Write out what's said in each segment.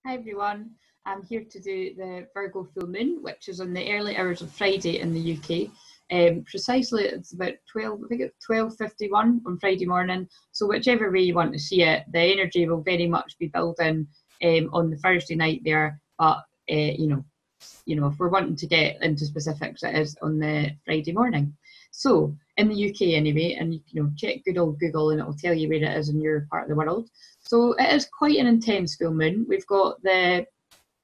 Hi everyone, I'm here to do the Virgo full moon, which is on the early hours of Friday in the UK. Precisely, it's about 12, I think it's 12:51 on Friday morning. So whichever way you want to see it, the energy will very much be building on the Thursday night there. But if we're wanting to get into specifics, it is on the Friday morning. So in the UK anyway, and check good old Google and it'll tell you where it is in your part of the world. So it is quite an intense full moon. We've got the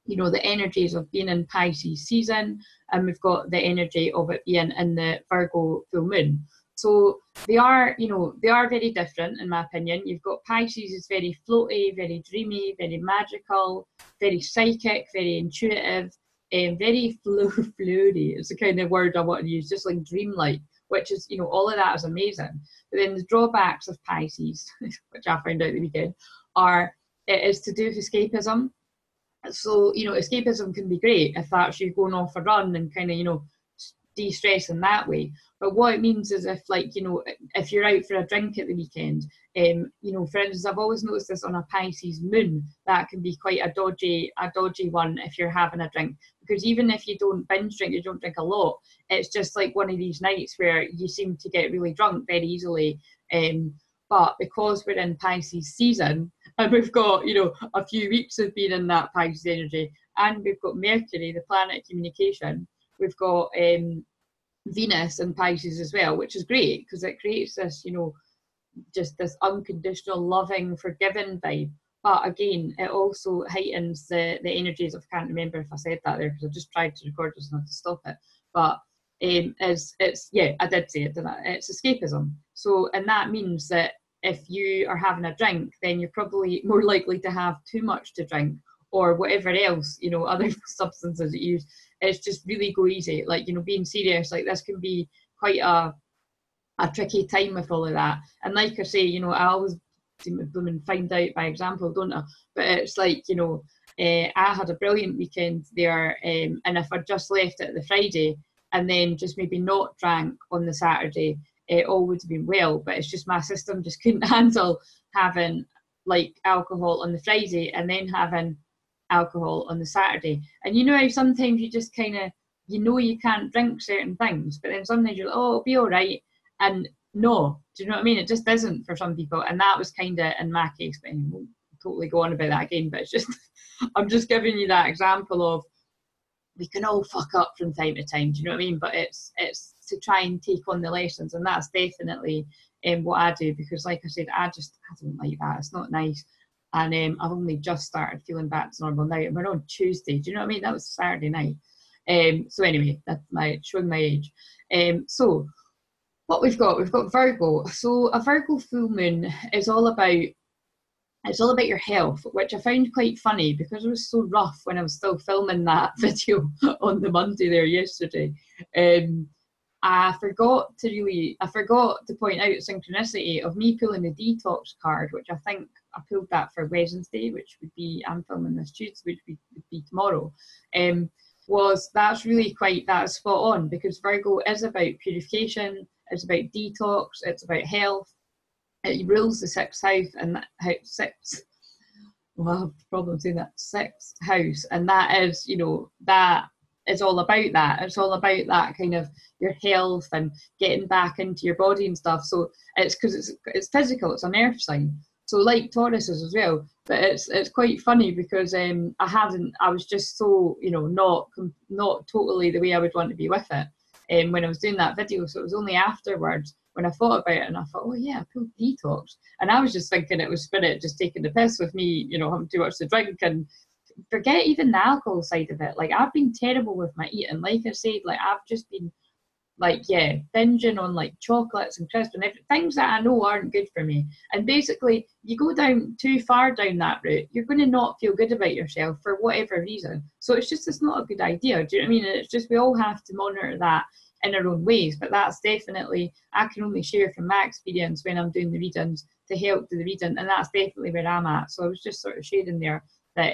energies of being in Pisces season, and we've got the energy of it being in the Virgo full moon. So they are very different in my opinion. You've got Pisces is very floaty, very dreamy, very magical, very psychic, very intuitive, very floaty. It's the kind of word I want to use, just like dreamlike, which is, all of that is amazing. But then the drawbacks of Pisces, which I found out the weekend, it is to do with escapism. So, escapism can be great if that's you going off a run and kind of, de-stress in that way. But what it means is if you're out for a drink at the weekend, for instance, I've always noticed this on a Pisces moon, that can be quite a dodgy one if you're having a drink. Because even if you don't binge drink, you don't drink a lot, it's just like one of these nights where you seem to get really drunk very easily. But because we're in Pisces season, and we've got, a few weeks of being in that Pisces energy, and we've got Mercury, the planet of communication, we've got Venus in Pisces as well, which is great because it creates this, just this unconditional, loving, forgiving vibe. But again, it also heightens the energies of, I can't remember if I said that there because I just tried to record this and had to stop it. But I did say it, didn't I? It's escapism. So, and that means that if you are having a drink, then you're probably more likely to have too much to drink or whatever else, other substances that you use. It's just really go easy. Like, being serious, like this can be quite a tricky time with all of that. And like I say, I always find out by example, don't I? But it's like, I had a brilliant weekend there, and if I just left it the Friday and then just maybe not drank on the Saturday, it all would have been well. But it's just my system just couldn't handle having like alcohol on the Friday and then having alcohol on the Saturday. And how sometimes you just kind of, you can't drink certain things, but then sometimes you're like, oh, it'll be all right. And no, do you know what I mean? It just isn't for some people. And that was kind of in my case, but I won't totally go on about that again, but it's just, I'm just giving you that example of we can all fuck up from time to time, do you know what I mean? But it's to try and take on the lessons, and that's definitely what I do, because like I said, I don't like that. It's not nice. And I've only just started feeling back to normal now, and we're on Tuesday, do you know what I mean? That was Saturday night. So anyway, that's showing my age. So what we've got Virgo. So a Virgo full moon is all about your health, which I found quite funny because it was so rough when I was still filming that video on the Monday there yesterday. I forgot to point out synchronicity of me pulling the detox card, which I think I pulled that for Wednesday, which would be, I'm filming this Tuesday, which would be tomorrow. That's really that is spot on, because Virgo is about purification, it's about detox, it's about health. It rules the sixth house, and sixth house, and that is, that is all about that. It's all about that kind of your health and getting back into your body and stuff. So it's because it's physical, it's an earth sign. So like Taurus is as well, but it's quite funny because I was just so, not totally the way I would want to be with it when I was doing that video. So it was only afterwards when I thought about it, and I thought, oh yeah, I pulled detox. And I was just thinking it was spirit just taking the piss with me, having too much to drink, and forget even the alcohol side of it. Like, I've been terrible with my eating. Like I said, like, I've just been binging on like chocolates and crisps and things that I know aren't good for me. And basically, you go down too far down that route, you're going to not feel good about yourself for whatever reason. So it's not a good idea. Do you know what I mean? And it's just, we all have to monitor that in our own ways. But that's definitely, I can only share from my experience when I'm doing the readings to help do the reading, and that's definitely where I'm at. So I was just sort of sharing there that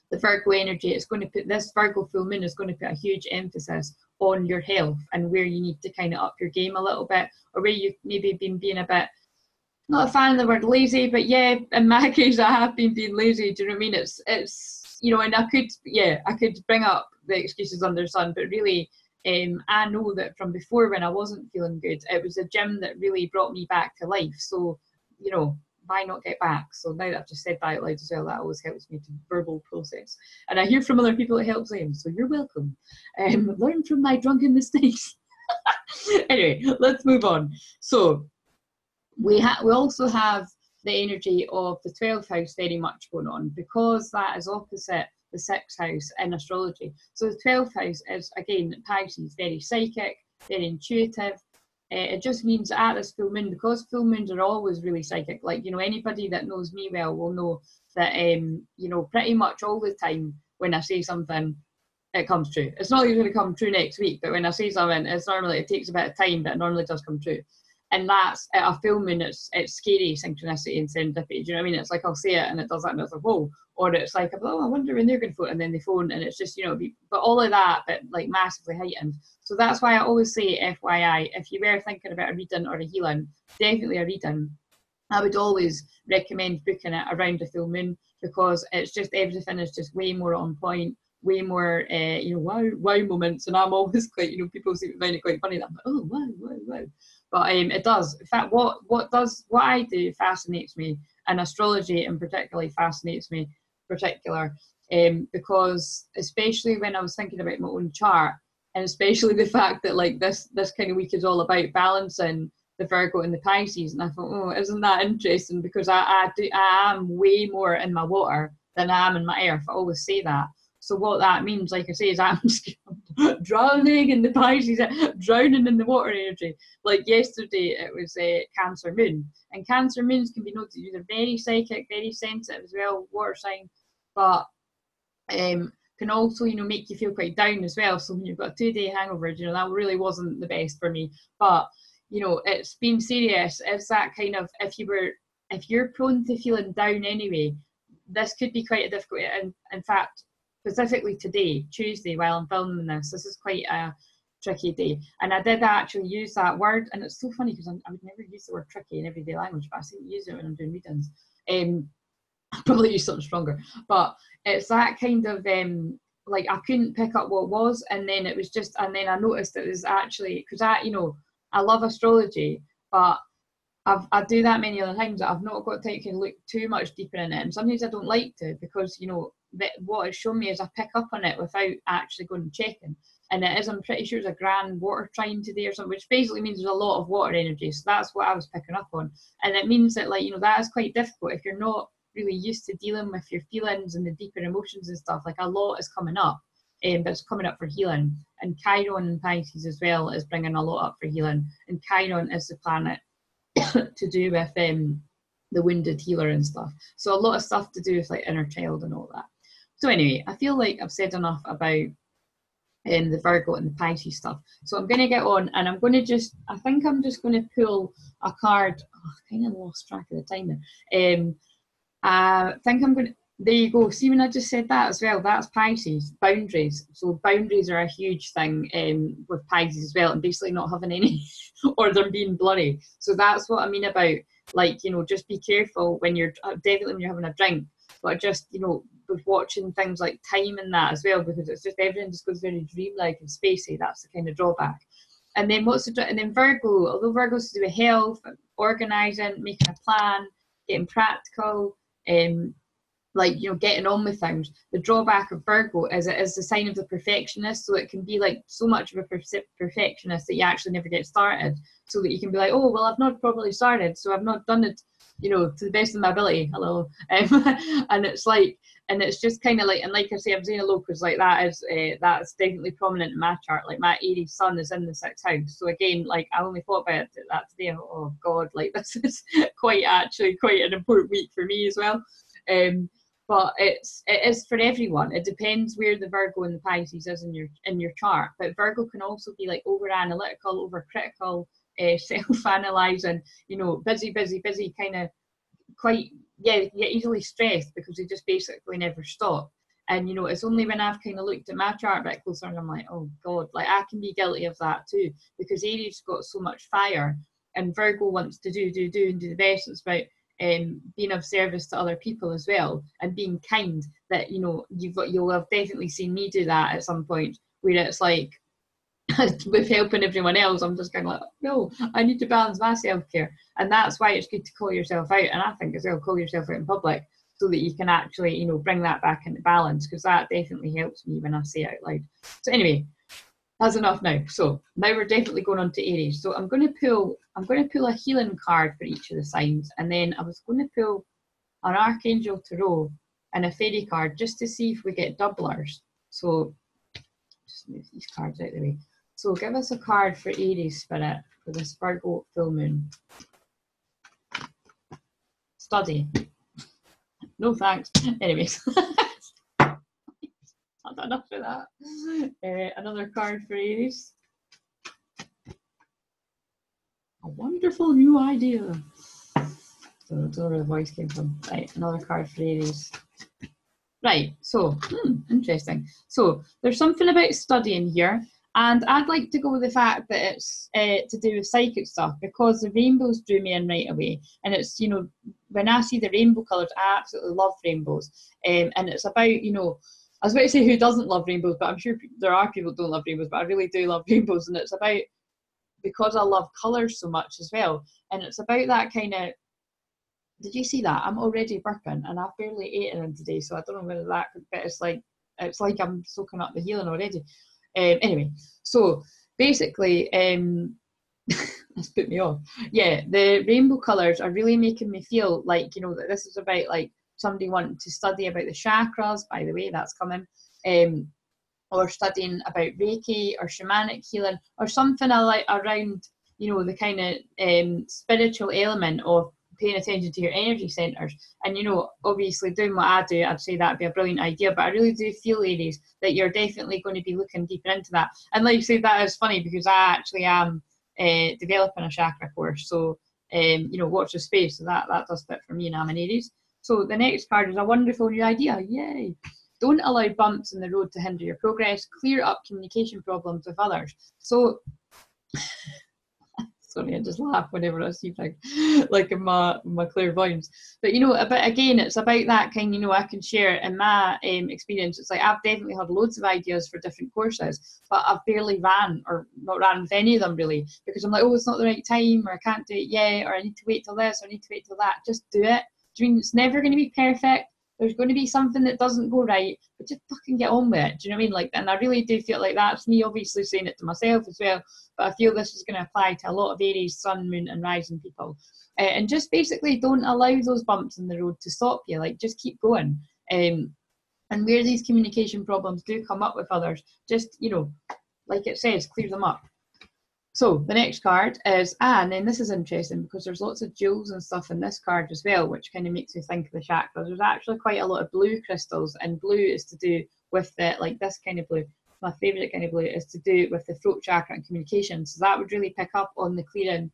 the Virgo energy is going to put, this Virgo full moon is going to put a huge emphasis on your health and where you need to kind of up your game a little bit, or where you've maybe been being a bit not a fan of the word lazy, but yeah, in my case, I have been being lazy. Do you know what I mean? It's you know, and I could bring up the excuses under the sun, but really, I know that from before when I wasn't feeling good, it was the gym that really brought me back to life. So, you know, why not get back? So now that I've just said that out loud as well, that always helps me to verbal process. And I hear from other people it helps them, so you're welcome. Learn from my drunken mistakes. Anyway, let's move on. So we also have the energy of the 12th house very much going on, because that is opposite the 6th house in astrology. So the 12th house is, again, Pisces, very psychic, very intuitive. It just means that at this full moon, because full moons are always really psychic, like, you know, anybody that knows me well will know that, you know, pretty much all the time when I say something, it comes true. It's not going to come true next week, but when I say something, it's normally, it takes a bit of time, but it normally does come true. And that's at a full moon, it's scary synchronicity and serendipity. Do you know what I mean? It's like I'll say it and it does that and it's like, whoa. Or it's like, oh, I wonder when they're going to phone, and then they phone, and it's just, you know, but all of that, but like massively heightened. So that's why I always say, FYI, if you were thinking about a reading or a healing, definitely a reading, I would always recommend booking it around a full moon, because it's just, everything is just way more on point, way more, you know, wow moments. And I'm always quite, you know, people find it quite funny that I'm like, oh, wow. But it does. In fact, what I do fascinates me, and astrology in particularly fascinates me, because especially when I was thinking about my own chart, and especially the fact that like this kind of week is all about balancing the Virgo and the Pisces, and I thought, oh, isn't that interesting? Because I am way more in my water than I am in my earth. I always say that. So what that means, like I say, is I'm drowning in the Pisces, drowning in the water energy. Like yesterday, it was a Cancer moon, and Cancer moons can be noted either very psychic, very sensitive as well, water sign, but can also, you know, make you feel quite down as well. So when you've got a 2-day hangover, you know, that really wasn't the best for me. But you know, it's been serious. It's that kind of, if you're prone to feeling down anyway, this could be quite a difficult. And in fact, specifically today, Tuesday, while I'm filming this is quite a tricky day. And I did actually use that word, and it's so funny because I would never use the word tricky in everyday language, but I seem to use it when I'm doing readings. I'll probably use something stronger, but it's that kind of like I couldn't pick up what it was, and then it was just, and then I noticed it was actually, because I love astrology, but I do that many other times that I've not got to kind of look too much deeper in it, and sometimes I don't like to, because you know that what it's shown me is I pick up on it without actually going and checking. And it is, I'm pretty sure it's a grand water trine today or something, which basically means there's a lot of water energy. So that's what I was picking up on, and it means that, like, you know, that is quite difficult if you're not really used to dealing with your feelings and the deeper emotions and stuff. Like, a lot is coming up, but it's coming up for healing. And Chiron in Pisces as well is bringing a lot up for healing. And Chiron is the planet to do with the wounded healer and stuff. So a lot of stuff to do with like inner child and all that. So anyway, I feel like I've said enough about the Virgo and the Pisces stuff. So I'm going to get on, and I'm going to I think I'm just going to pull a card. Oh, I kind of lost track of the time there. I think I'm going to, there you go. See, when I just said that as well, that's Pisces, boundaries. So boundaries are a huge thing with Pisces as well, and basically not having any or them being blurry. So that's what I mean about, like, you know, just be careful when you're, definitely when you're having a drink, but just, you know, with watching things like time and that as well, because it's just, everything just goes very dreamlike and spacey. That's the kind of drawback. And then and then Virgo, although Virgo's to do with health, organising, making a plan, getting practical, like, you know, getting on with things. The drawback of Virgo is it is the sign of the perfectionist, so it can be like so much of a perfectionist that you actually never get started, so that you can be like, oh, well, I've not properly started, so I've not done it, you know, to the best of my ability. Hello. And it's like, and it's just kind of like, and like I say, I'm saying hello because like that's definitely prominent in my chart. Like, my Aries sun is in the 6th house, so again, like, I only thought about that today. Oh god, like, this is quite an important week for me as well. But it is for everyone. It depends where the Virgo and the Pisces is in your chart. But Virgo can also be like over analytical, over critical, self-analyzing, you know, busy, kind of quite, yeah, you get easily stressed because they just basically never stop. And you know, it's only when I've kind of looked at my chart a bit closer and I'm like, oh god, like, I can be guilty of that too, because Aries got so much fire. and Virgo wants to do and do the best. It's about being of service to other people as well, and being kind. That, you know, you'll have definitely seen me do that at some point, where it's like, with helping everyone else, I'm just kind of like, no, I need to balance my self-care. And that's why it's good to call yourself out. And I think as well, call yourself out in public, so that you can actually, you know, bring that back into balance, because that definitely helps me when I say it out loud. So anyway, that's enough now. So now we're definitely going on to Aries. So I'm going to pull a healing card for each of the signs, and then I was going to pull an Archangel Tarot and a fairy card, just to see if we get doublers. So just move these cards out of the way. So give us a card for Aries spirit for this Virgo full moon. Study. No thanks. Anyways, I've done enough of that. Another card for Aries. A wonderful new idea. So I don't know where the voice came from. Right, another card for Aries. Right, so, interesting. So there's something about studying here. And I'd like to go with the fact that it's to do with psychic stuff, because the rainbows drew me in right away. And it's, you know, when I see the rainbow colours, I absolutely love rainbows. And it's about, you know, I was about to say who doesn't love rainbows, but I'm sure there are people who don't love rainbows, but I really do love rainbows. And it's about, because I love colours so much as well. And it's about that kind of, did you see that? I'm already burping, and I've barely eaten today, so I don't know whether that could, but it's like I'm soaking up the healing already. Anyway, so basically, that's put me off. Yeah, the rainbow colours are really making me feel like, you know, that this is about like somebody wanting to study about the chakras, by the way, that's coming, or studying about Reiki or shamanic healing, or something like around, you know, the kind of spiritual element of paying attention to your energy centers. And, you know, obviously doing what I do, I'd say that'd be a brilliant idea, but I really do feel, Aries, that you're definitely going to be looking deeper into that. And like you say, that is funny, because I actually am developing a chakra course, so you know, watch the space. So that does fit for me, and I'm an Aries. So the next card is a wonderful new idea. Yay. Don't allow bumps in the road to hinder your progress. Clear up communication problems with others. So sorry, I just laugh whenever I see things like in my clairvoyance. But, you know, but again, it's about that kind, you know, I can share in my experience. It's like I've definitely had loads of ideas for different courses, but I've barely ran, or not ran with any of them really, because I'm like, oh, it's not the right time, or I can't do it yet, or I need to wait till this, or I need to wait till that. Just do it. Do you mean it's never going to be perfect? There's going to be something that doesn't go right, but just fucking get on with it. Do you know what I mean? Like, and I really do feel like that's me obviously saying it to myself as well, but I feel this is going to apply to a lot of Aries, Sun, Moon and Rising people. And just basically don't allow those bumps in the road to stop you. Like, just keep going. And where these communication problems do come up with others, just, you know, like it says, clear them up. So the next card is, and then this is interesting because there's lots of jewels and stuff in this card as well, which kind of makes me think of the chakras. There's actually quite a lot of blue crystals, and blue is to do with the, like this kind of blue. My favourite kind of blue is to do with the throat chakra and communication. So that would really pick up on the clearing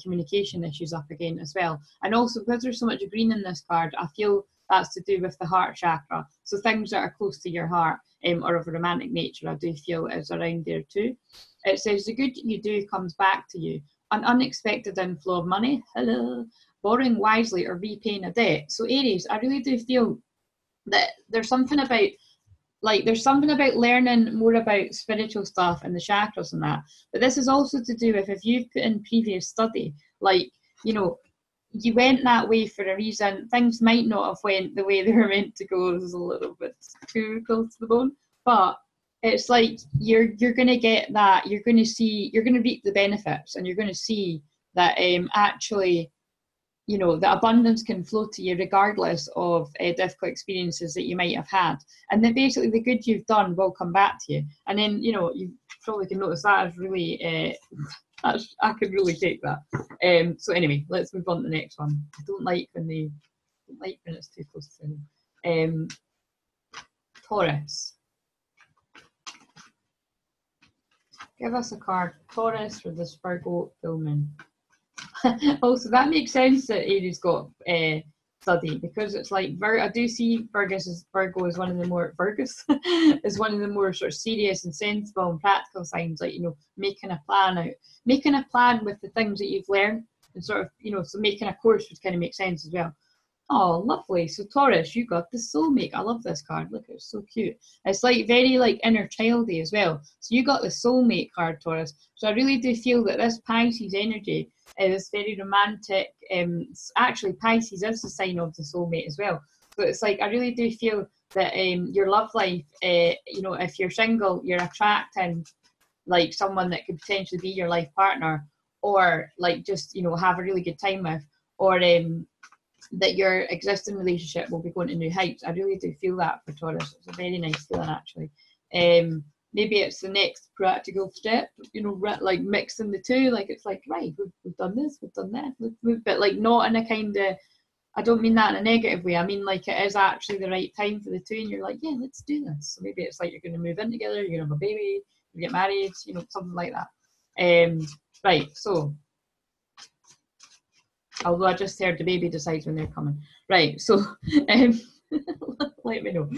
communication issues up again as well. And also, because there's so much green in this card, I feel that's to do with the heart chakra. So things that are close to your heart or of a romantic nature, I do feel is around there too. It says the good you do comes back to you. An unexpected inflow of money, hello, borrowing wisely or repaying a debt. So Aries, I really do feel that there's something about, like, there's something about learning more about spiritual stuff and the chakras and that. But this is also to do with if you've put in previous study, like, you know, you went that way for a reason. Things might not have went the way they were meant to go. This is a little bit too close to the bone, but it's like you're going to get that. You're going to see. You're going to reap the benefits, and you're going to see that actually, you know, the abundance can flow to you regardless of difficult experiences that you might have had, and then basically the good you've done will come back to you. And then, you know, you probably can notice that is really. I could really take that. So anyway, let's move on to the next one. I don't like when it's too close to them. Taurus. Give us a card. Taurus for this Virgo full moon. Also, that makes sense that Aries got study, because it's like I do see Virgo as one of the more is one of the more sort of serious and sensible and practical signs, like, you know, making a plan with the things that you've learned, and sort of, you know, so making a course would kind of make sense as well. Oh, lovely. So Taurus, you got the soulmate. I love this card. Look, it's so cute. It's like very like inner childy as well. So you got the soulmate card, Taurus. So I really do feel that this Pisces energy is very romantic. Actually, Pisces is the sign of the soulmate as well. So it's like, I really do feel that your love life, you know, if you're single, you're attracting like someone that could potentially be your life partner, or like just, you know, have a really good time with, or that your existing relationship will be going to new heights. I really do feel that for Taurus. It's a very nice feeling, actually. Maybe it's the next practical step, you know, like mixing the two. Like, it's like, right, we've done this, we've done that, but like not in a kind of, I don't mean that in a negative way. I mean, like, it is actually the right time for the two, and you're like, yeah, let's do this. So maybe it's like you're going to move in together, you're going to have a baby, you get married, you know, something like that. Right, so although I just heard the baby decides when they're coming. Right, so let me know.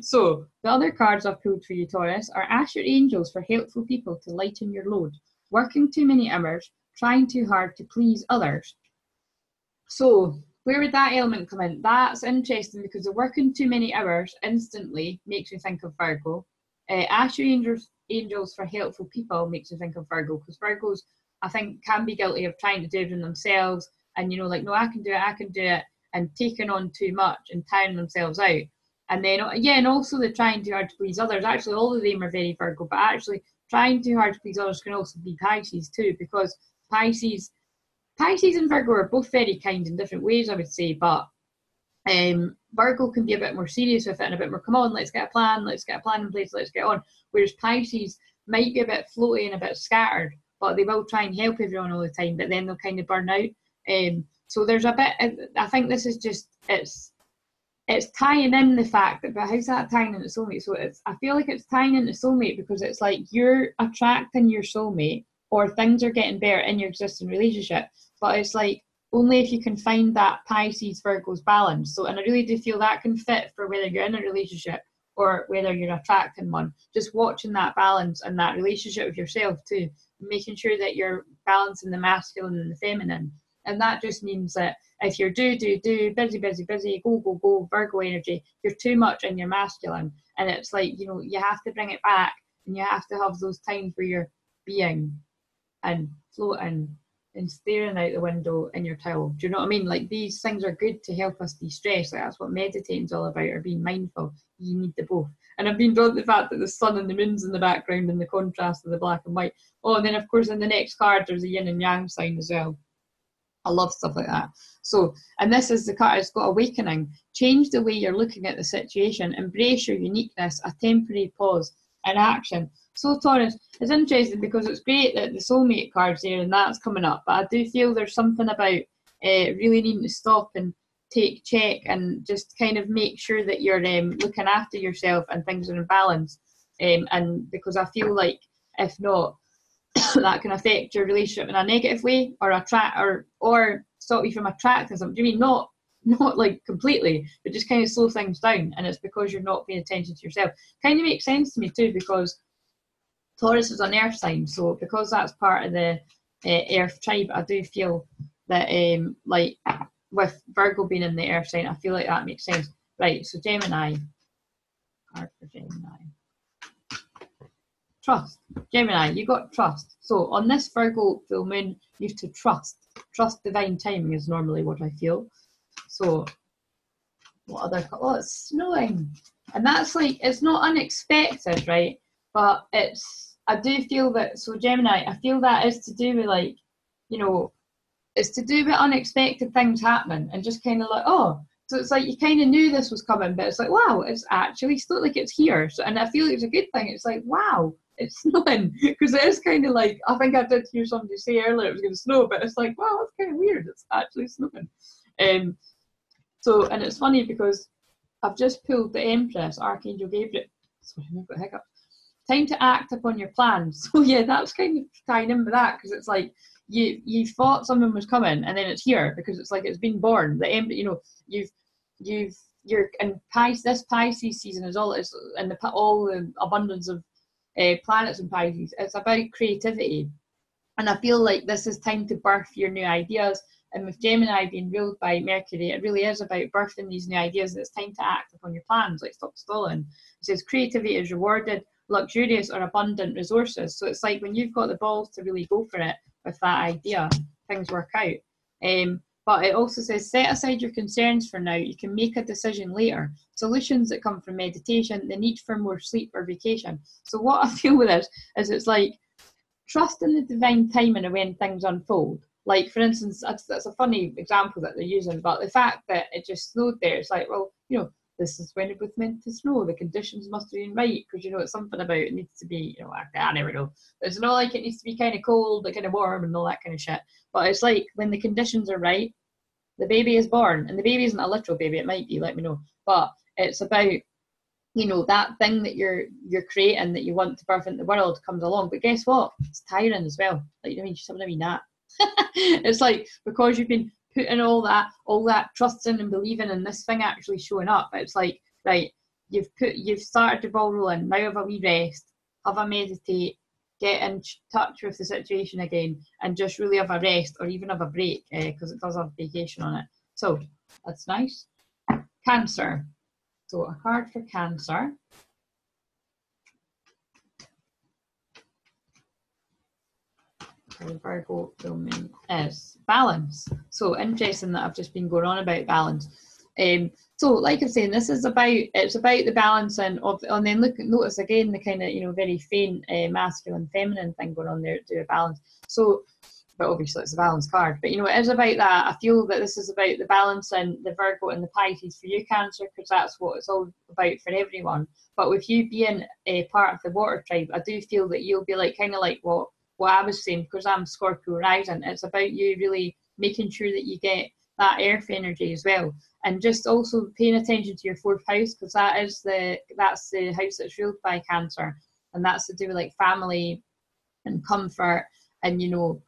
So the other cards I've pulled for you, Taurus, are ask your angels for helpful people to lighten your load, working too many hours, trying too hard to please others. So where would that element come in? That's interesting, because the working too many hours instantly makes me think of Virgo. Ask your angels for helpful people makes me think of Virgo, because Virgos, I think, can be guilty of trying to do everything themselves, and, you know, like, no, I can do it, and taking on too much and tiring themselves out. And then, yeah, and also the trying too hard to please others. Actually, all of them are very Virgo, but actually trying too hard to please others can also be Pisces too, because Pisces and Virgo are both very kind in different ways, I would say, but Virgo can be a bit more serious with it and a bit more, come on, let's get a plan in place, let's get on. Whereas Pisces might be a bit floaty and a bit scattered, but they will try and help everyone all the time, but then they'll kind of burn out. So there's a bit, I think this is just, it's tying in the fact that, but how's that tying into soulmate? So I feel like it's tying into soulmate, because it's like you're attracting your soulmate, or things are getting better in your existing relationship, but it's like only if you can find that Pisces Virgo's balance. So, and I really do feel that can fit for whether you're in a relationship or whether you're attracting one. Just watching that balance and that relationship with yourself too, making sure that you're balancing the masculine and the feminine. And that just means that if you're do, busy, go, Virgo energy, you're too much in your masculine. And it's like, you know, you have to bring it back, and you have to have those times where you're being and floating and staring out the window in your towel. Do you know what I mean? Like, these things are good to help us de-stress. Like, that's what meditating's all about, or being mindful. You need the both. And I've been drawn to the fact that the sun and the moon's in the background, and the contrast of the black and white. Oh, and then of course in the next card there's a yin and yang sign as well. I love stuff like that. So, and this is the card, it's got awakening. Change the way you're looking at the situation. Embrace your uniqueness. A temporary pause in action. So Taurus, it's interesting because it's great that the soulmate card's there and that's coming up, but I do feel there's something about really needing to stop and take check and just kind of make sure that you're looking after yourself and things are in balance. And because I feel like if not, that can affect your relationship in a negative way, or or stop you from attracting something. Do you mean not like completely, but just kind of slow things down? And it's because you're not paying attention to yourself. Kind of makes sense to me too, because Taurus is an earth sign, so because that's part of the earth tribe, I do feel that like with Virgo being in the earth sign, I feel like that makes sense. Right, so Gemini, card for Gemini. Trust. Gemini, you got trust. So on this Virgo full moon, you have to trust. Trust divine timing is normally what I feel. So what other, oh, it's snowing. And that's like, it's not unexpected, right? But I do feel that, so Gemini, I feel that is to do with like, you know, it's to do with unexpected things happening and just kind of like, oh, so it's like you kind of knew this was coming, but it's like, wow, it's actually still like it's here. So, and I feel it's a good thing. It's like, wow, it's snowing, because it is kind of like, I think I did hear somebody say earlier it was going to snow, but it's like, wow, that's kind of weird. It's actually snowing. So, and it's funny because I've just pulled the Empress, Archangel Gabriel. Sorry, I've got hiccups. Time to act upon your plans. So yeah, that's kind of tying in with that, because it's like you thought something was coming, and then it's here because it's like it's been born. The embryo, you know, you're in Pisces. This Pisces season is all it's and all the abundance of planets in Pisces. It's about creativity, and I feel like this is time to birth your new ideas. And with Gemini being ruled by Mercury, it really is about birthing these new ideas. And it's time to act upon your plans, like stop stalling. It says creativity is rewarded, luxurious or abundant resources. So it's like when you've got the balls to really go for it with that idea, things work out. But it also says set aside your concerns for now. You can make a decision later. Solutions that come from meditation, the need for more sleep or vacation. So what I feel with this is it's like trust in the divine timing of when things unfold. Like, for instance, that's a funny example that they're using, but the fact that it just snowed there, it's like, well, you know, this is when it was meant to snow. The conditions must have been right, because, you know, it's something about it needs to be, you know, I never know. It's not like it needs to be kind of cold, but kind of warm and all that kind of shit. But it's like when the conditions are right, the baby is born. And the baby isn't a literal baby, it might be, let me know. But it's about, you know, that thing that you're creating that you want to birth into the world comes along. But guess what? It's tiring as well. Like, you know, you just having a wee nap. It's like because you've been putting all that trust in and believing in this thing actually showing up. It's like, right, you've started the ball rolling. Now have a wee rest, have a meditate, get in touch with the situation again, and just really have a rest or even have a break because it does have vacation on it. So that's nice. Cancer. So a card for Cancer. Virgo filming is balance. So interesting that I've just been going on about balance. So like I'm saying, this is about the balancing of, and then notice again the kind of, you know, very faint masculine feminine thing going on there to do a balance. So, but obviously it's a balance card. But you know, it is about that. I feel that this is about the balance and the Virgo and the Pisces for you, Cancer, because that's what it's all about for everyone. But with you being a part of the water tribe, I do feel that you'll be like kind of like what I was saying, because I'm Scorpio rising. It's about you really making sure that you get that earth energy as well, and just also paying attention to your fourth house, because that's the house that's ruled by Cancer, and that's to do with like family and comfort, and you know,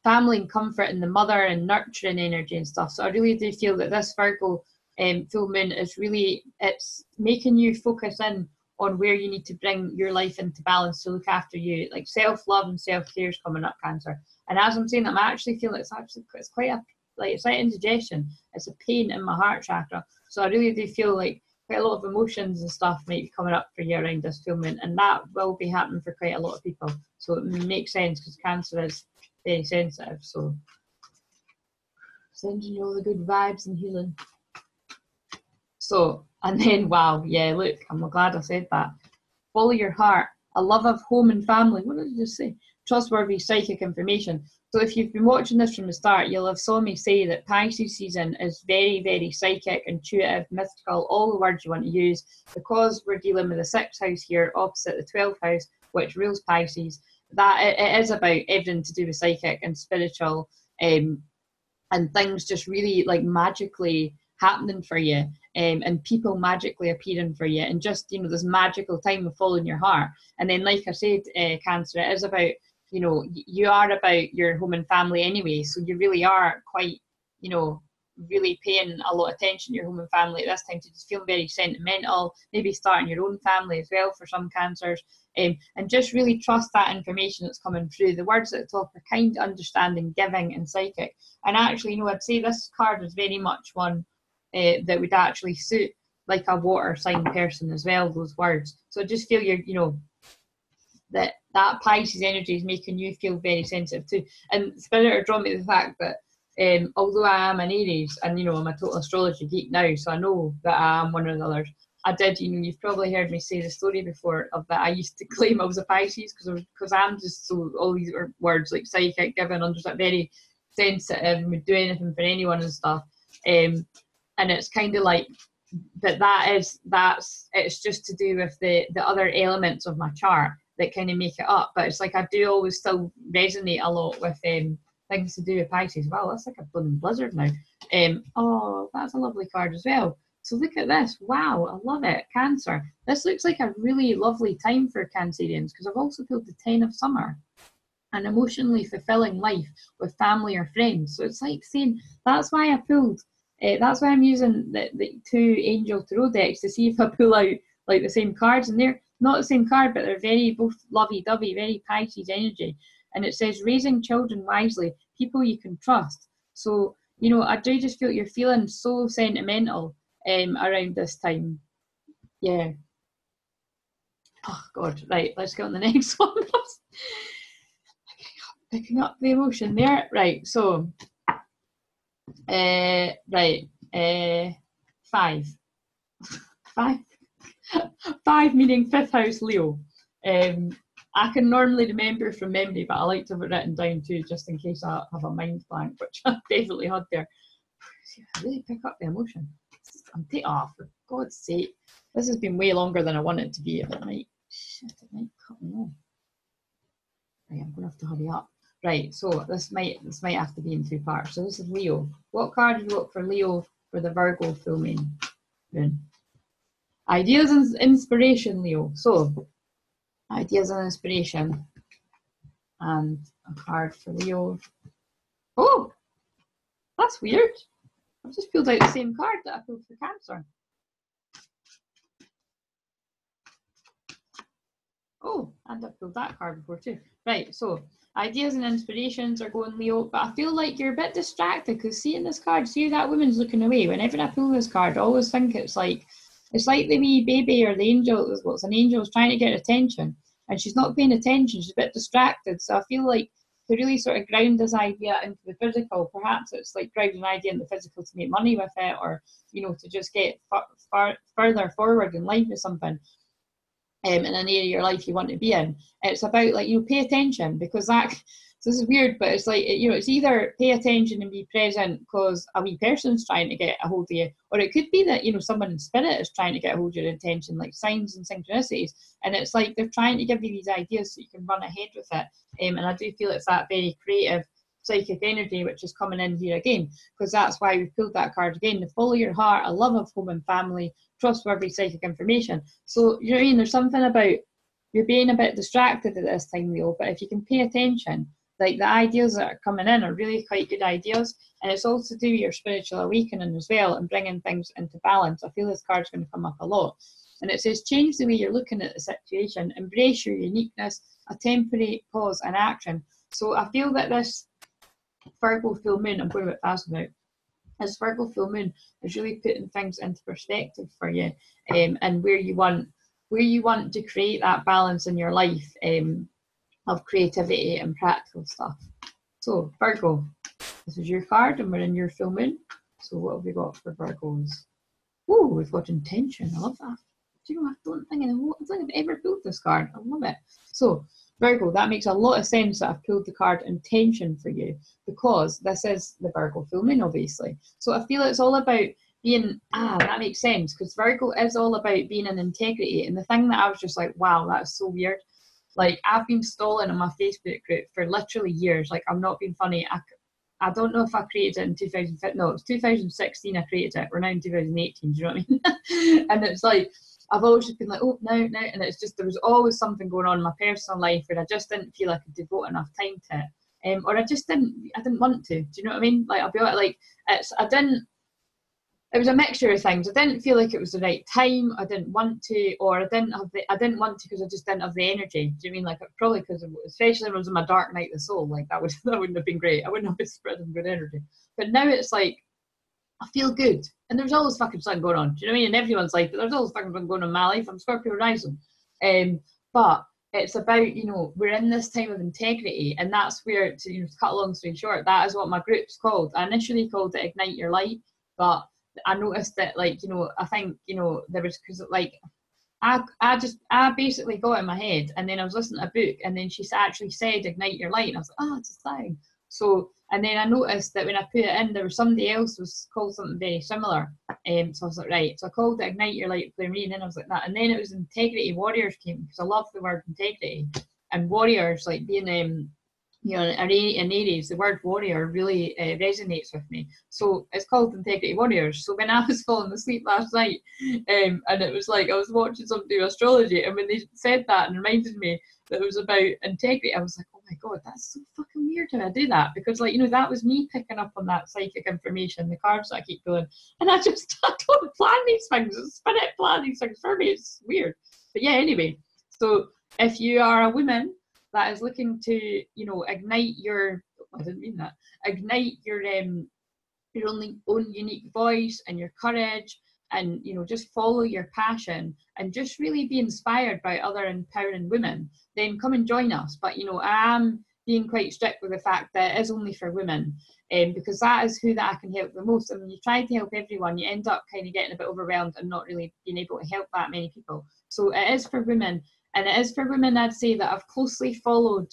family and comfort and the mother and nurturing energy and stuff. So I really do feel that this Virgo full moon is really, it's making you focus in on where you need to bring your life into balance to look after you. Like self-love and self-care is coming up, Cancer. And as I'm saying, I'm actually feeling it's quite a, like, it's like indigestion. It's a pain in my heart chakra. So I really do feel like quite a lot of emotions and stuff might be coming up for you around this full moon, and that will be happening for quite a lot of people. So it makes sense because Cancer is very sensitive. So sending you all the good vibes and healing. So, and then, wow, yeah, look, I'm glad I said that. Follow your heart, a love of home and family. What did I just say? Trustworthy psychic information. So if you've been watching this from the start, you'll have saw me say that Pisces season is very, very psychic, intuitive, mystical, all the words you want to use, because we're dealing with the 6th house here, opposite the 12th house, which rules Pisces. That it is about everything to do with psychic and spiritual, and things just really like magically happening for you, and people magically appearing for you, and just, you know, this magical time of following your heart. And then, like I said, Cancer, it is about, you know, you are about your home and family anyway, so you really are quite, you know, really paying a lot of attention to your home and family at this time, to just feel very sentimental, maybe starting your own family as well for some Cancers, and just really trust that information that's coming through. The words at the top are kind, understanding, giving, and psychic. And actually, you know, I'd say this card is very much one that would actually suit like a water sign person as well, those words. So I just feel you know, that Pisces energy is making you feel very sensitive too. And Spirit are drawing me the fact that although I am an Aries, and you know, I'm a total astrology geek now, so I know that I am one of the others. I did, you know, you've probably heard me say the story before of that I used to claim I was a Pisces because I'm just so, all these words like psychic, giving, understand, very sensitive, and would do anything for anyone and stuff. And it's kind of like, but it's just to do with the other elements of my chart that kind of make it up. But it's like I do always still resonate a lot with things to do with Pisces. Wow, that's like a blooming blizzard now. Oh, that's a lovely card as well. So look at this. Wow, I love it. Cancer. This looks like a really lovely time for Cancerians, because I've also pulled the 10 of Summer. an emotionally fulfilling life with family or friends. So it's like saying, that's why I pulled, that's why I'm using the two angel tarot decks to see if I pull out like the same cards, and they're not the same card, but they're very both lovey-dovey, very Pisces energy. And it says raising children wisely, people you can trust. So, you know, I do just feel you're feeling so sentimental around this time. Yeah. Oh God, right, let's get on the next one. Picking up the emotion there. Right, so right, 5. 5. 5 meaning 5th house Leo. I can normally remember from memory, but I like to have it written down too, just in case I have a mind blank, which I definitely had there. I really pick up the emotion. I'm taking off, for God's sake. This has been way longer than I want it to be. It might cut me off. Right, I'm gonna have to hurry up. Right, so this might have to be in 2 parts. So this is Leo. What card have you got for Leo for the Virgo full moon? Ideas and inspiration, Leo. So ideas and inspiration, and a card for Leo. Oh, that's weird. I've just pulled out the same card that I pulled for Cancer. Oh, and I pulled that card before too. Right, so ideas and inspirations are going Leo, but I feel like you're a bit distracted because seeing this card, see that woman's looking away. Whenever I pull this card, I always think it's like the wee baby or the angel. What's an angel is trying to get attention, and she's not paying attention. She's a bit distracted. So I feel like to really sort of ground this idea into the physical, perhaps it's like grounding an idea in the physical to make money with it, or you know, to just get further forward in life or something. In an area of your life you want to be in. It's about like, you know, pay attention, because that, so this is weird, but it's like, you know, it's either pay attention and be present because a wee person's trying to get a hold of you, or it could be that, you know, someone in spirit is trying to get a hold of your attention, like signs and synchronicities, and it's like they're trying to give you these ideas so you can run ahead with it. And I do feel it's that very creative psychic energy which is coming in here again, because that's why we pulled that card again, to follow your heart, a love of home and family, trustworthy psychic information. So, you know what I mean, there's something about you're being a bit distracted at this time, Leo, but if you can pay attention, like the ideas that are coming in are really quite good ideas, and it's also to do with your spiritual awakening as well and bringing things into balance. I feel this card's going to come up a lot. And it says, change the way you're looking at the situation, embrace your uniqueness, a temporary pause and action. So I feel that this Virgo full moon, I'm going a bit fast now, this Virgo full moon is really putting things into perspective for you, and where you want to create that balance in your life of creativity and practical stuff. So Virgo, this is your card and we're in your full moon. So what have we got for Virgos? Oh, we've got intention. I love that. Do you know, I don't think I've ever pulled this card. I love it. So Virgo, that makes a lot of sense that I've pulled the card intention for you, because this is the Virgo full moon, obviously. So I feel it's all about being, that makes sense, because Virgo is all about being in integrity. And the thing that I was just like, wow, that's so weird. Like, I've been stalling on my Facebook group for literally years. Like, I'm not being funny. I don't know if I created it in 2015. No, it was 2016 I created it. We're now in 2018, do you know what I mean? And it's like, I've always just been like, oh, no, and it's just, there was always something going on in my personal life where I just didn't feel I could devote enough time to it, or I didn't want to. Do you know what I mean? Like, I'll be like, it was a mixture of things. I didn't feel like it was the right time. I didn't want to, or I didn't want to because I just didn't have the energy. Do you mean, like, probably because, especially when I was in my dark night of the soul, like that wouldn't have been great. I wouldn't have been spreading good energy. But now it's like, I feel good. And there's always fucking something going on. Do you know what I mean? And everyone's like, there's always fucking something going on in my life. I'm Scorpio rising. But it's about, you know, we're in this time of integrity. And that's where, to, you know, to cut a long story short, that is what my group's called. I initially called it Ignite Your Light. But I noticed that, like, you know, I think, you know, there was, because, like, I basically got it in my head, and then I was listening to a book, and then she actually said Ignite Your Light, and I was like, oh, it's a thing. So, and then I noticed that when I put it in, there was somebody else was called something very similar. So I was like, right. So I called it Ignite Your Light, Claire, and then I was like that. And then it was Integrity Warriors came, because I love the word integrity. And warriors, like being, you know, an Aries, the word warrior really resonates with me. So it's called Integrity Warriors. So when I was falling asleep last night, and it was like I was watching somebody do astrology, and when they said that and reminded me that it was about integrity, I was like, oh my God, that's so fucking weird how I do that. Because, like, you know, that was me picking up on that psychic information, the cards that I keep going. And I don't plan these things. Spirit plan these things for me. It's weird. But yeah, anyway. So if you are a woman that is looking to, you know, ignite your, I didn't mean that, ignite your own unique voice and your courage, and, you know, just follow your passion and just really be inspired by other empowering women, then come and join us. But, you know, I am being quite strict with the fact that it is only for women, because that is who that I can help the most. And when you try to help everyone, you end up kind of getting a bit overwhelmed and not really being able to help that many people. So it is for women, and it is for women, I'd say, that have closely followed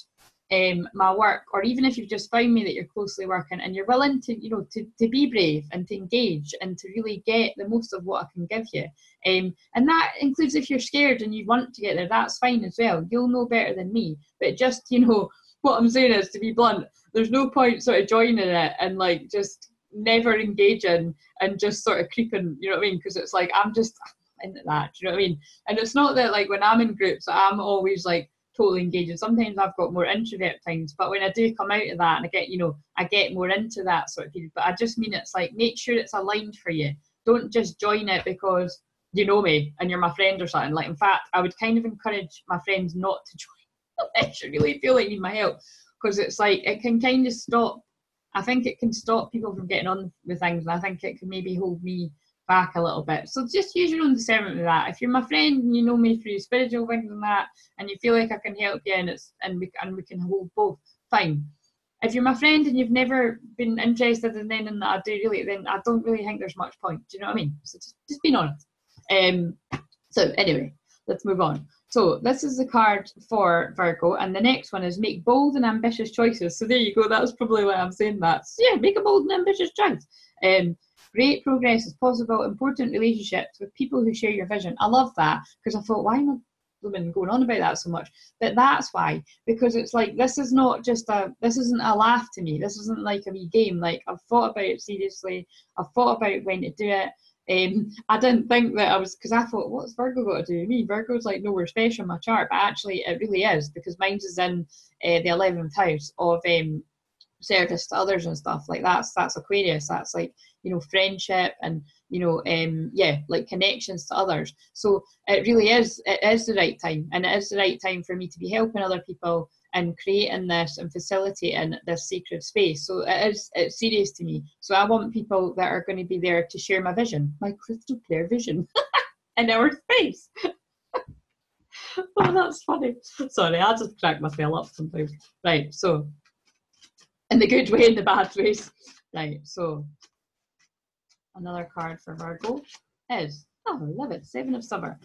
my work, or even if you've just found me that you're closely working and you're willing to, you know, to be brave and to engage and to really get the most of what I can give you. And that includes if you're scared and you want to get there, that's fine as well. You'll know better than me. But just, you know, what I'm saying is, to be blunt, there's no point sort of joining it and like just never engaging and just sort of creeping, you know what I mean? Because it's like, I'm just into that, do you know what I mean? And it's not that like when I'm in groups, I'm always like totally engaging. Sometimes I've got more introvert times, but when I do come out of that and I get, you know, I get more into that sort of period. But I just mean, it's like, make sure it's aligned for you. Don't just join it because you know me and you're my friend or something. Like, in fact, I would kind of encourage my friends not to join unless you really feel like you need my help, because it's like, it can kind of stop, I think it can stop people from getting on with things, and I think it can maybe hold me back a little bit. So just use your own discernment with that. If you're my friend and you know me through spiritual things and that, and you feel like I can help you and we can hold both, fine. If you're my friend and you've never been interested in anything that I do, really, then I don't really think there's much point. Do you know what I mean? So just being honest. So anyway, let's move on. So this is the card for Virgo, and the next one is make bold and ambitious choices. So there you go. That's probably why I'm saying that. So yeah, make a bold and ambitious choice. Great progress is possible. Important relationships with people who share your vision. I love that, because I thought, why am I women going on about that so much? But that's why, because it's like, this is not just this isn't a laugh to me. This isn't like a wee game. Like, I've thought about it seriously. I've thought about when to do it. I didn't think that I was, because I thought, what's Virgo got to do with me? Virgo's like nowhere special in my chart, but actually it really is, because mine's is in the 11th house of service to others and stuff. Like that's Aquarius. That's like, you know, friendship and, you know, yeah, like connections to others. So it really is, it is the right time, and it is the right time for me to be helping other people and creating this and facilitating this sacred space. So it's serious to me. So I want people that are going to be there to share my vision, my crystal clear vision in our space. Oh, that's funny. Sorry, I just crack myself up sometimes. Right, so in the good way, in the bad ways. Right, so another card for Virgo is, oh, I love it, 7 of Summer.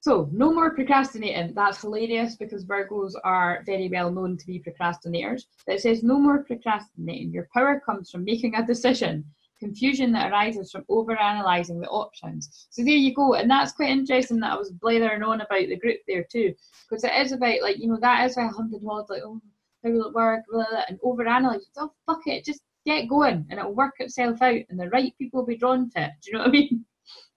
So no more procrastinating. That's hilarious, because Virgos are very well known to be procrastinators. But it says no more procrastinating. Your power comes from making a decision. Confusion that arises from overanalyzing the options. So there you go. And that's quite interesting that I was blathering on about the group there too, because it is about, like, you know, that is why I hunted was like, oh, how will it work, blah, blah, and overanalyze. Oh, fuck it, just get going and it'll work itself out, and the right people will be drawn to it. Do you know what I mean?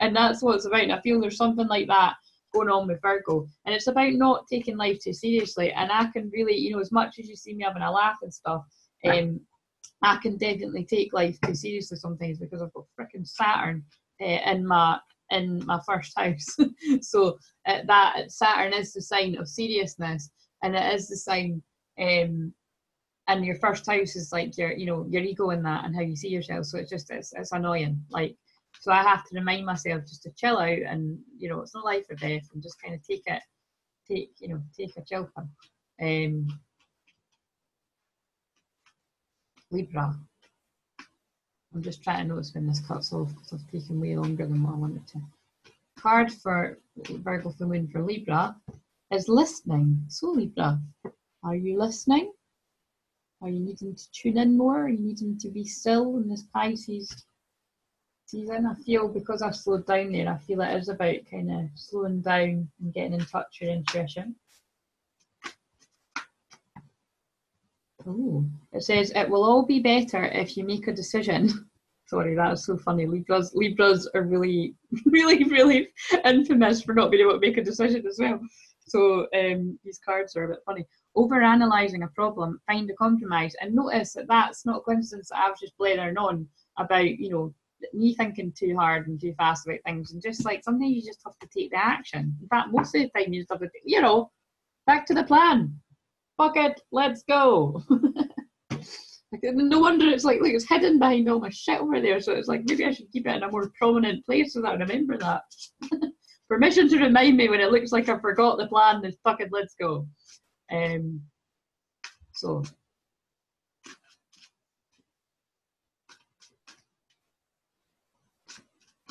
And that's what it's about. And I feel there's something like that going on with Virgo, and it's about not taking life too seriously. And I can really, you know, as much as you see me having a laugh and stuff, I can definitely take life too seriously sometimes, because I've got freaking Saturn in my first house. So that Saturn is the sign of seriousness, and it is the sign, and your first house is like your, you know, your ego in that and how you see yourself. So it's just it's annoying. Like, so I have to remind myself just to chill out, and, you know, it's not life or death, and just kind of take a chill pill. Libra. I'm just trying to notice when this cuts off, because I've taken way longer than what I wanted to. Card for Virgo full moon for Libra is listening. So Libra, are you listening? Are you needing to tune in more? Are you needing to be still in this Pisces season? I feel, because I've slowed down there, I feel it is about kind of slowing down and getting in touch with your intuition. Oh, it says it will all be better if you make a decision. Sorry, that is so funny. Libras are really, really, really infamous for not being able to make a decision as well. So these cards are a bit funny. overanalyzing a problem, find a compromise. And notice that that's not a coincidence that I was just blathering on about, you know, me thinking too hard and too fast about things. And just like, sometimes you just have to take the action. In fact, most of the time you just have to, you know, back to the plan. Fuck it, let's go. No wonder it's like it's hidden behind all my shit over there. So it's like, maybe I should keep it in a more prominent place so that I remember that. Permission to remind me when it looks like I forgot the plan. Then fucking let's go. So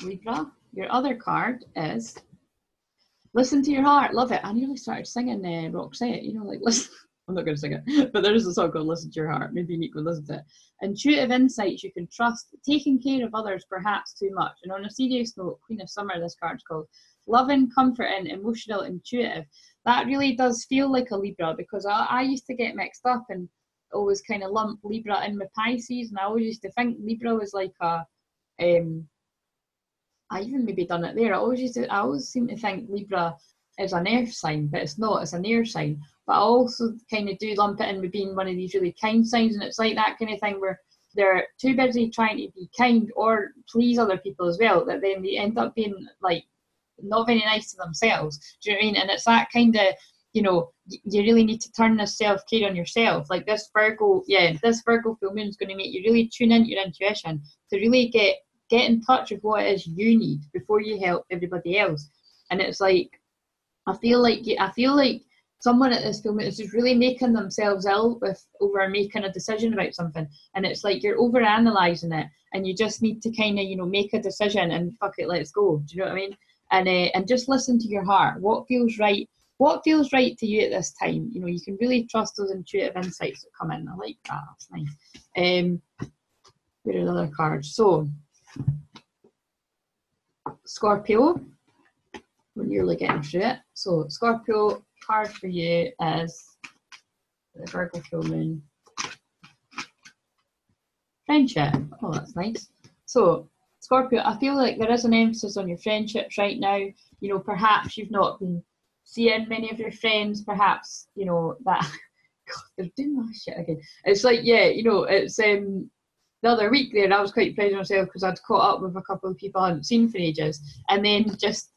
Libra, your other card is listen to your heart. Love it. I nearly started singing Roxette, you know, like listen. I'm not going to sing it, but there is a song called Listen to Your Heart. Maybe you need to listen to it. Intuitive insights you can trust, taking care of others perhaps too much. And on a serious note, Queen of Summer, this card's called loving, comforting, emotional, intuitive. That really does feel like a Libra, because I used to get mixed up and always kind of lump Libra in with Pisces, and I always used to think Libra was like a, I even maybe done it there. I always seem to think Libra is an earth sign, but it's not, it's an air sign. But I also kind of do lump it in with being one of these really kind signs, and it's like that kind of thing where they're too busy trying to be kind or please other people as well, that then they end up being like not very nice to themselves. Do you know what I mean? And it's that kind of, you know, you really need to turn this self-care on yourself. Like this Virgo, this Virgo full moon is going to make you really tune into your intuition to really get in touch with what it is you need before you help everybody else. And it's like, I feel like someone at this moment is just really making themselves ill over making a decision about something, and it's like you're over analysing it, and you just need to kind of, you know, make a decision and fuck it, let's go. Do you know what I mean? And just listen to your heart. What feels right? What feels right to you at this time? You know, you can really trust those intuitive insights that come in. I like that. That's nice. Where are the other cards? So, Scorpio. We're nearly getting through it. So, Scorpio, card for you is the Virgo full moon. Friendship. Oh, that's nice. So, Scorpio, I feel like there is an emphasis on your friendships right now. You know, perhaps you've not been seeing many of your friends. Perhaps, you know, that God, they're doing that shit again. It's like, yeah, you know, it's the other week there, I was quite proud of myself because I'd caught up with a couple of people I hadn't seen for ages, and then just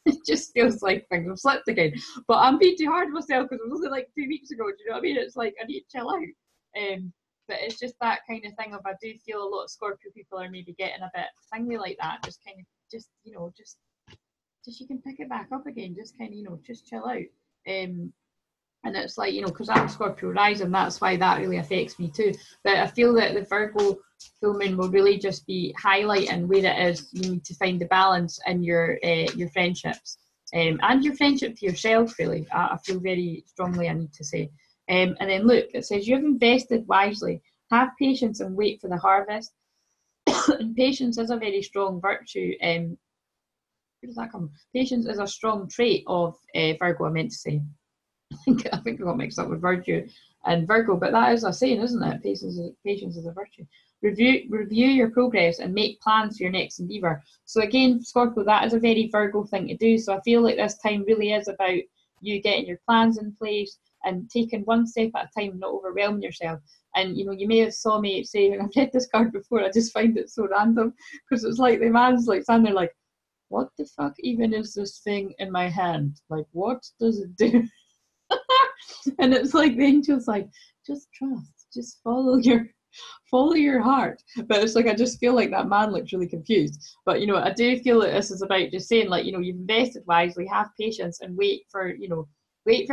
it just feels like things have slipped again. But I'm being too hard on myself because it was only like 2 weeks ago. Do you know what I mean? It's like I need to chill out. But it's just that kind of thing of, I do feel a lot of Scorpio people are maybe getting a bit thingy like that. Just kind of, just, you know, just you can pick it back up again. Just kind of, you know, just chill out. And it's like, you know, because I'm Scorpio rising, that's why that really affects me too. But I feel that the Virgo full moon will really just be highlighting where it is you need to find the balance in your friendships, and your friendship to yourself, really. I feel very strongly, I need to say. And then look, it says you have invested wisely, have patience and wait for the harvest. And patience is a very strong virtue. Where does that come from? Patience is a strong trait of Virgo, I meant to say. I think I got mixed up with virtue and Virgo, but that is a saying, isn't it? Patience is a virtue. Review your progress and make plans for your next endeavour. So again, Scorpio, that is a very Virgo thing to do. So I feel like this time really is about you getting your plans in place and taking one step at a time, not overwhelming yourself. And, you know, you may have saw me say, I've read this card before, I just find it so random, because it's like the man's like standing there like, what the fuck even is this thing in my hand? Like, what does it do? And it's like the angel's like, just trust, just follow your heart. But it's like, I just feel like that man looks really confused. But, you know, I do feel that this is about just saying, like, you know, you've invested wisely, have patience, and wait for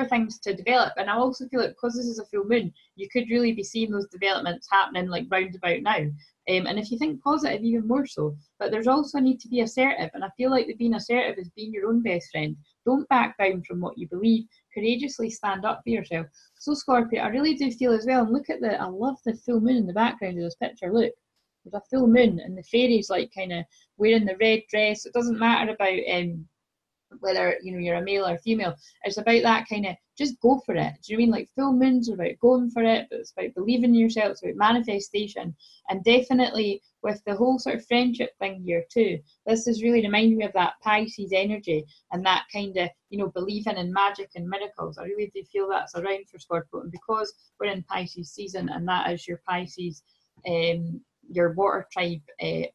things to develop. And I also feel like because this is a full moon, you could really be seeing those developments happening like round about now. And if you think positive, even more so. But there's also a need to be assertive, and I feel like that being assertive is being your own best friend. Don't back down from what you believe. Courageously stand up for yourself. So Scorpio, I really do feel as well, and look at I love the full moon in the background of this picture. Look, there's a full moon, and the fairies like kind of wearing the red dress. It doesn't matter about whether, you know, you're a male or female. It's about that kind of just go for it. Do you know what I mean? Like full moons are about going for it, but it's about believing in yourself, it's about manifestation. And definitely with the whole sort of friendship thing here too, this is really reminding me of that Pisces energy and that kind of, you know, believing in magic and miracles. I really do feel that's around for Scorpio. And because we're in Pisces season and that is your Pisces, your water tribe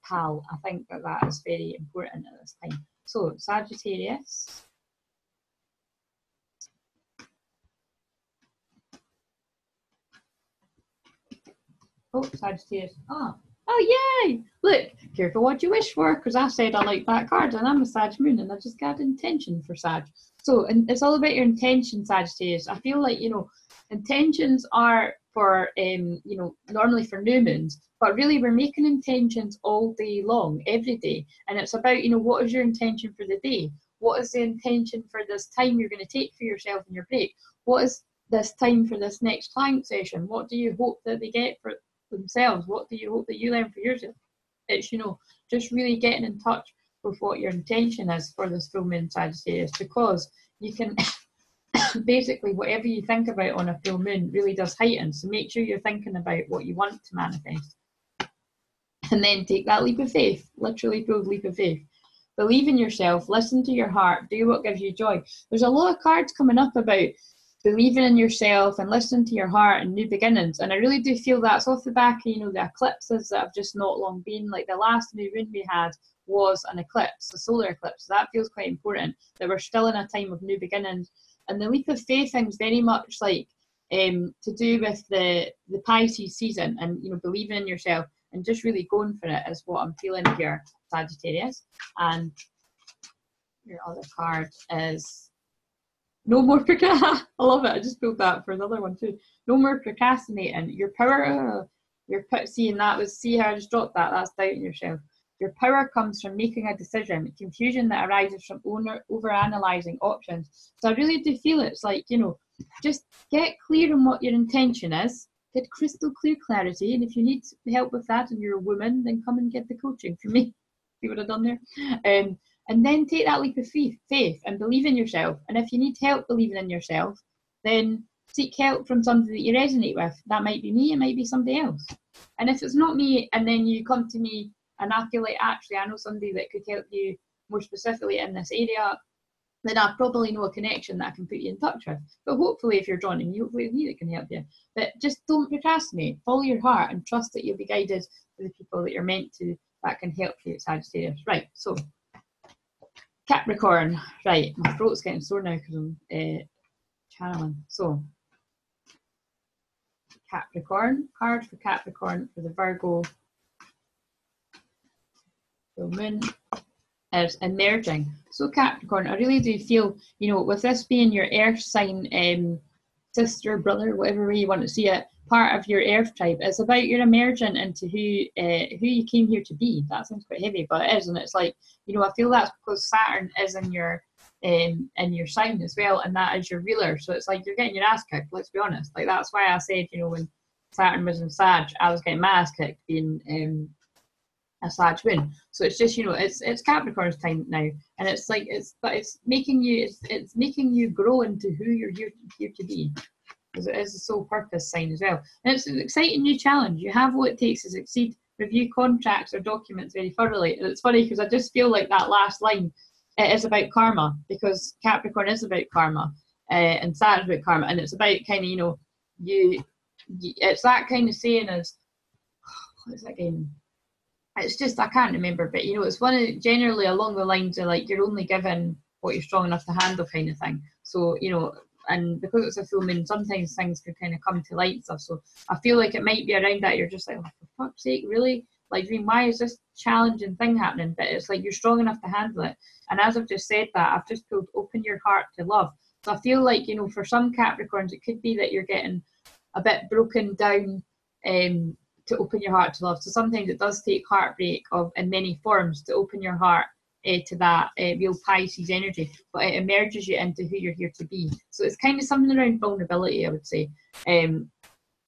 pal, I think that that is very important at this time. So Sagittarius. Oh, Sagittarius. Oh, yay! Look, careful what you wish for, because I said I like that card, and I'm a Sag moon, and I just got intention for Sag. So, and it's all about your intention, Sagittarius. I feel like, you know, intentions are for, you know, normally for new moons, but really we're making intentions all day long, every day. And it's about, you know, what is your intention for the day? What is the intention for this time you're going to take for yourself in your break? What is this time for this next client session? What do you hope that they get for themselves? What do you hope that you learn for yourself? It's, you know, just really getting in touch with what your intention is for this full moon, Sagittarius, because you can basically whatever you think about on a full moon really does heighten. So make sure you're thinking about what you want to manifest, and then take that leap of faith, literally prove leap of faith. Believe in yourself, listen to your heart, do what gives you joy. There's a lot of cards coming up about believing in yourself and listening to your heart and new beginnings. And I really do feel that's off the back of, you know, the eclipses that have just not long been. Like the last new moon we had was an eclipse, a solar eclipse. So that feels quite important, that we're still in a time of new beginnings. And the leap of faith thing's very much like to do with the Pisces season and, you know, believing in yourself and just really going for it is what I'm feeling here, Sagittarius. And your other card is no more procrastinating. I love it. I just pulled that for another one too. No more procrastinating. Your power, seeing that was, see how I just dropped that? That's doubting yourself. Your power comes from making a decision. Confusion that arises from over-analysing options. So I really do feel it's like, you know, just get clear on what your intention is. Get crystal clear clarity. And if you need help with that and you're a woman, then come and get the coaching from me. See what I've done there? And then take that leap of faith and believe in yourself. And if you need help believing in yourself, then seek help from somebody that you resonate with. That might be me, it might be somebody else. And if it's not me, and then you come to me and I feel like, actually, I know somebody that could help you more specifically in this area, then I probably know a connection that I can put you in touch with. But hopefully, if you're drawn to me, hopefully it's me that can help you. But just don't procrastinate. Follow your heart and trust that you'll be guided to the people that you're meant to, that can help you, Sagittarius. Right, so Capricorn. Right, my throat's getting sore now because I'm channeling. So Capricorn, card for Capricorn for the Virgo full moon is emerging. So Capricorn, I really do feel, you know, with this being your earth sign, sister, brother, whatever way you want to see it, part of your earth tribe, it's about your emerging into who you came here to be. That sounds quite heavy, but it is. And it's like, you know, I feel that's because Saturn is in your sign as well, and that is your ruler. So it's like you're getting your ass kicked, let's be honest. Like that's why I said, you know, when Saturn was in Sag, I was getting my ass kicked being a Sag moon. So it's just, you know, it's Capricorn's time now, and it's like it's making you grow into who you're here to be, because it is a soul purpose sign as well. And it's an exciting new challenge. You have what it takes to succeed. Review contracts or documents very thoroughly. And it's funny because I just feel like that last line, it is about karma, because Capricorn is about karma, and Saturn's about karma, and it's about kind of, you know, it's that kind of saying as, what is that again? It's just, I can't remember, but, you know, it's one of, generally along the lines of like, you're only given what you're strong enough to handle kind of thing. So, you know, and because it's a full moon, sometimes things can kind of come to light and stuff. So I feel like it might be around that you're just like, oh, for fuck's sake, really? Like, I mean, why is this challenging thing happening? But it's like you're strong enough to handle it. And as I've just said that, I've just pulled open your heart to love. So I feel like, you know, for some Capricorns, it could be that you're getting a bit broken down to open your heart to love. So sometimes it does take heartbreak in many forms to open your heart to that real Pisces energy, but it emerges you into who you're here to be. So it's kind of something around vulnerability, I would say. And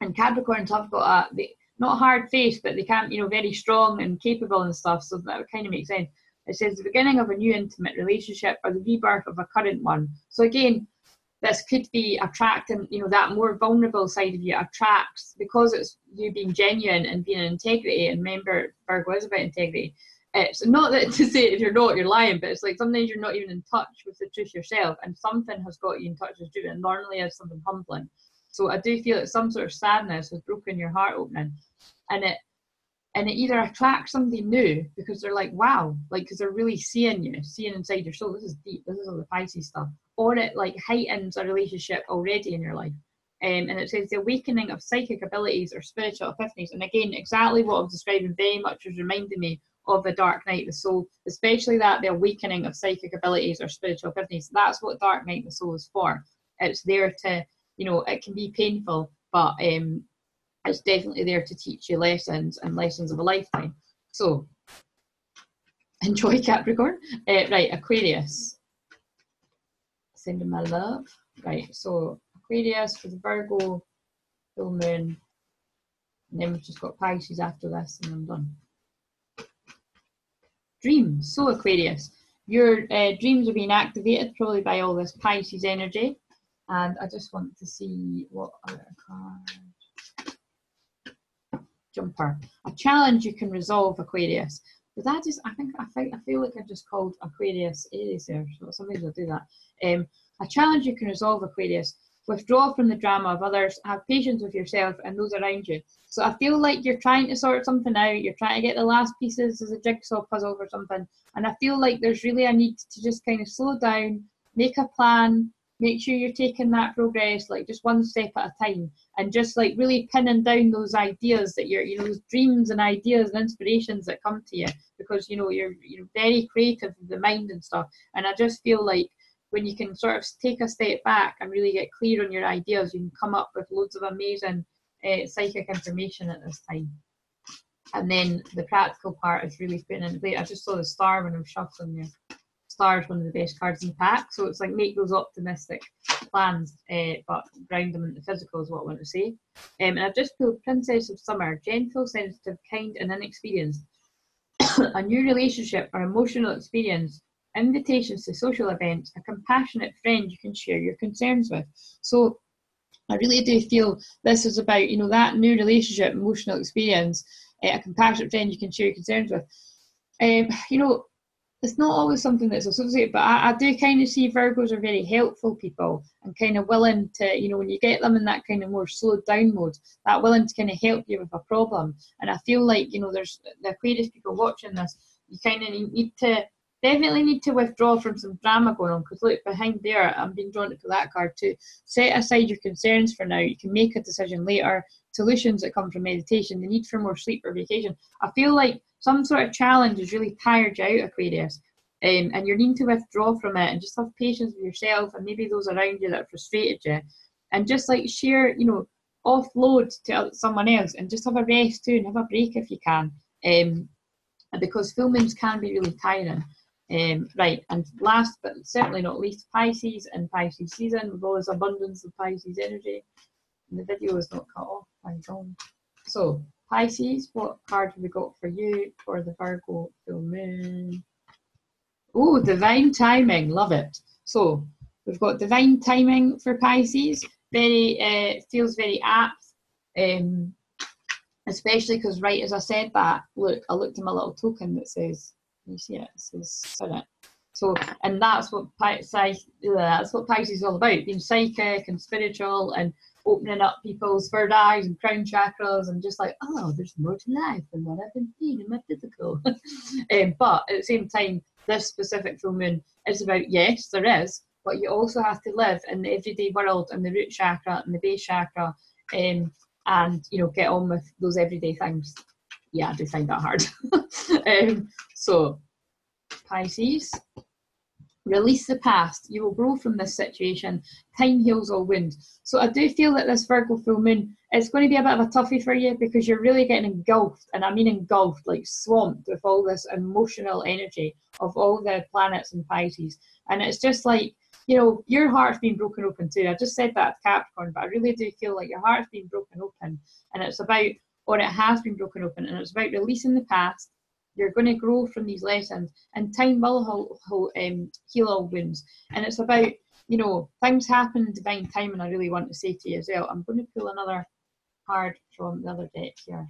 Capricorns have got not hard face, but they can't, you know, very strong and capable and stuff. So that would kind of make sense. It says the beginning of a new intimate relationship or the rebirth of a current one. So again, this could be attracting, you know, that more vulnerable side of you attracts, because it's you being genuine and being in integrity. And remember, Virgo is about integrity. It's not that to say if you're not, you're lying, but it's like sometimes you're not even in touch with the truth yourself, and something has got you in touch with the truth, and normally is something humbling. So I do feel that some sort of sadness has broken your heart opening, and it either attracts somebody new because they're like, wow, like, because they're really seeing you, seeing inside your soul. This is deep. This is all the Pisces stuff. Or it like heightens a relationship already in your life. And it says the awakening of psychic abilities or spiritual epiphanies. And again, exactly what I was describing very much was reminding me of the dark night of the soul, especially that the awakening of psychic abilities or spiritual epiphanies. That's what dark night of the soul is for. It's there to, you know, it can be painful, but it's definitely there to teach you lessons, and lessons of a lifetime. So enjoy, Capricorn. Right, Aquarius. Sending my love. Right, so Aquarius for the Virgo full moon. And then we've just got Pisces after this, and I'm done. Dreams. So Aquarius, your dreams are being activated probably by all this Pisces energy. And I just want to see what other card. Jumper. A challenge you can resolve, Aquarius. But that just, I feel like I just called Aquarius Aries there, so sometimes I'll do that. A challenge you can resolve, Aquarius. Withdraw from the drama of others. Have patience with yourself and those around you. So I feel like you're trying to sort something out. You're trying to get the last pieces as a jigsaw puzzle for something. And I feel like there's really a need to just kind of slow down, make a plan, make sure you're taking that progress, like just one step at a time, and just like really pinning down those ideas that you're, you know, those dreams and ideas and inspirations that come to you, because, you know, you're very creative with the mind and stuff. And I just feel like when you can sort of take a step back and really get clear on your ideas, you can come up with loads of amazing psychic information at this time. And then the practical part is really putting in place. I just saw the star when I'm shuffling you. Star is one of the best cards in the pack. So it's like, make those optimistic plans, but ground them in the physical is what I want to say. And I've just pulled Princess of Summer, gentle, sensitive, kind, and inexperienced. A new relationship or emotional experience, invitations to social events, a compassionate friend you can share your concerns with. So I really do feel this is about, you know, that new relationship, emotional experience, a compassionate friend you can share your concerns with. You know, it's not always something that's associated, but I do kind of see Virgos are very helpful people and kind of willing to, you know, when you get them in that kind of more slowed down mode, that willing to kind of help you with a problem. And I feel like, you know, there's the Aquarius people watching this, you kind of definitely need to withdraw from some drama going on, because look, behind there, I'm being drawn to that card too. Set aside your concerns for now. You can make a decision later. Solutions that come from meditation, the need for more sleep or vacation. I feel like some sort of challenge has really tired you out, Aquarius, and you're needing to withdraw from it and just have patience with yourself and maybe those around you that have frustrated you, and just like share, you know, offload to someone else and just have a rest too and have a break if you can, because full moons can be really tiring. Right, and last but certainly not least, Pisces and Pisces season, with all this abundance of Pisces energy. And the video is not cut off, thank God. So Pisces, what card have we got for you for the Virgo full moon? Oh, divine timing, love it. So we've got divine timing for Pisces. Very feels very apt, especially because right as I said that, look, I looked at my little token that says, can you see it? It says Spirit. So, and that's what Pisces is all about, being psychic and spiritual and opening up people's third eyes and crown chakras, and just like, oh, there's more to life than what I've been seeing in my physical. But at the same time, this specific full moon is about, yes, there is, but you also have to live in the everyday world and the root chakra and the base chakra, and, you know, get on with those everyday things. Yeah, I do find that hard. So, Pisces, release the past. You will grow from this situation. Time heals all wounds. So I do feel that this Virgo full moon, it's going to be a bit of a toughie for you, because you're really getting engulfed, and I mean engulfed, like swamped with all this emotional energy of all the planets in Pisces. And it's just like, you know, your heart's been broken open too. I just said that to Capricorn, but I really do feel like your heart's been broken open, and it's about, or it has been broken open, and it's about releasing the past. You're going to grow from these lessons, and time will heal all wounds. And it's about, you know, things happen in divine time, and I really want to say to you as well. I'm going to pull another card from the other deck here.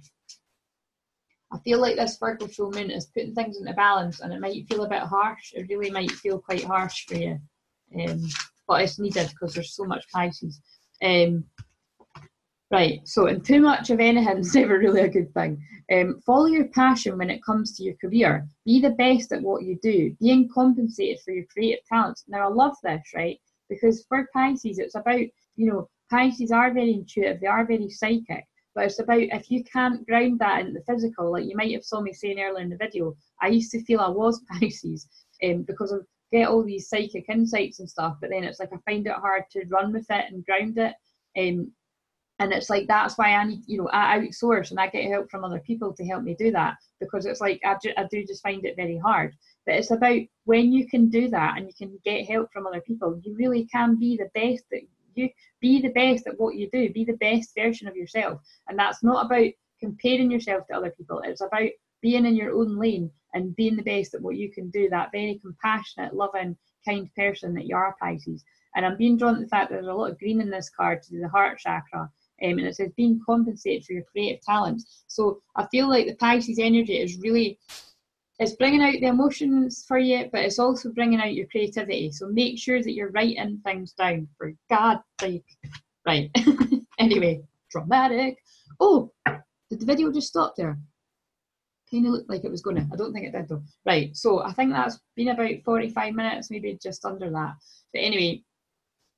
I feel like this Virgo full moon is putting things into balance, and it might feel a bit harsh. It really might feel quite harsh for you, but it's needed because there's so much Pisces. Right, so and too much of anything is never really a good thing. Follow your passion when it comes to your career. Be the best at what you do. Being compensated for your creative talents. Now, I love this, right? Because for Pisces, it's about, you know, Pisces are very intuitive. They are very psychic. But it's about, if you can't ground that in the physical, like you might have saw me saying earlier in the video, I used to feel I was Pisces because I get all these psychic insights and stuff, but then it's like I find it hard to run with it and ground it. And it's like, that's why I need, you know, I outsource and I get help from other people to help me do that, because it's like, I do just find it very hard. But it's about when you can do that and you can get help from other people, you really can be the best at what you do, be the best version of yourself. And that's not about comparing yourself to other people. It's about being in your own lane and being the best at what you can do, that very compassionate, loving, kind person that you are, Pisces. And I'm being drawn to the fact that there's a lot of green in this card to do the heart chakra. And it says being compensated for your creative talents. So I feel like the Pisces energy is really, it's bringing out the emotions for you, but it's also bringing out your creativity. So make sure that you're writing things down, for God's sake. Right. Anyway, dramatic. Oh, did the video just stop there? Kind of looked like it was going to. I don't think it did though. Right. So I think that's been about 45 minutes, maybe just under that. But anyway,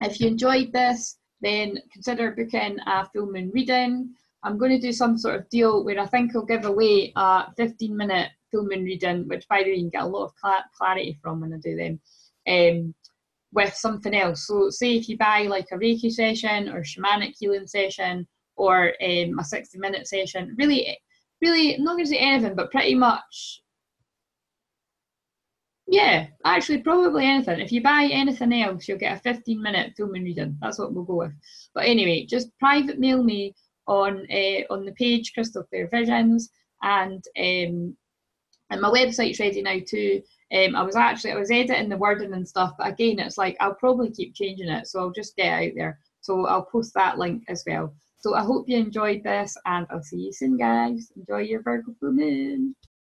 if you enjoyed this, then consider booking a full moon reading. I'm going to do some sort of deal where I think I'll give away a 15-minute full moon reading, which by the way you can get a lot of clarity from when I do them, with something else. So say if you buy like a Reiki session or shamanic healing session or a 60-minute session, really, I'm not going to say anything, but pretty much, yeah, actually probably anything. If you buy anything else, you'll get a 15-minute full moon reading. That's what we'll go with. But anyway, just private mail me on the page Crystal Claire Visions, and my website's ready now too. I was editing the wording and stuff, but again, it's like I'll probably keep changing it, so I'll just get it out there. So I'll post that link as well. So I hope you enjoyed this, and I'll see you soon, guys. Enjoy your Virgo full moon.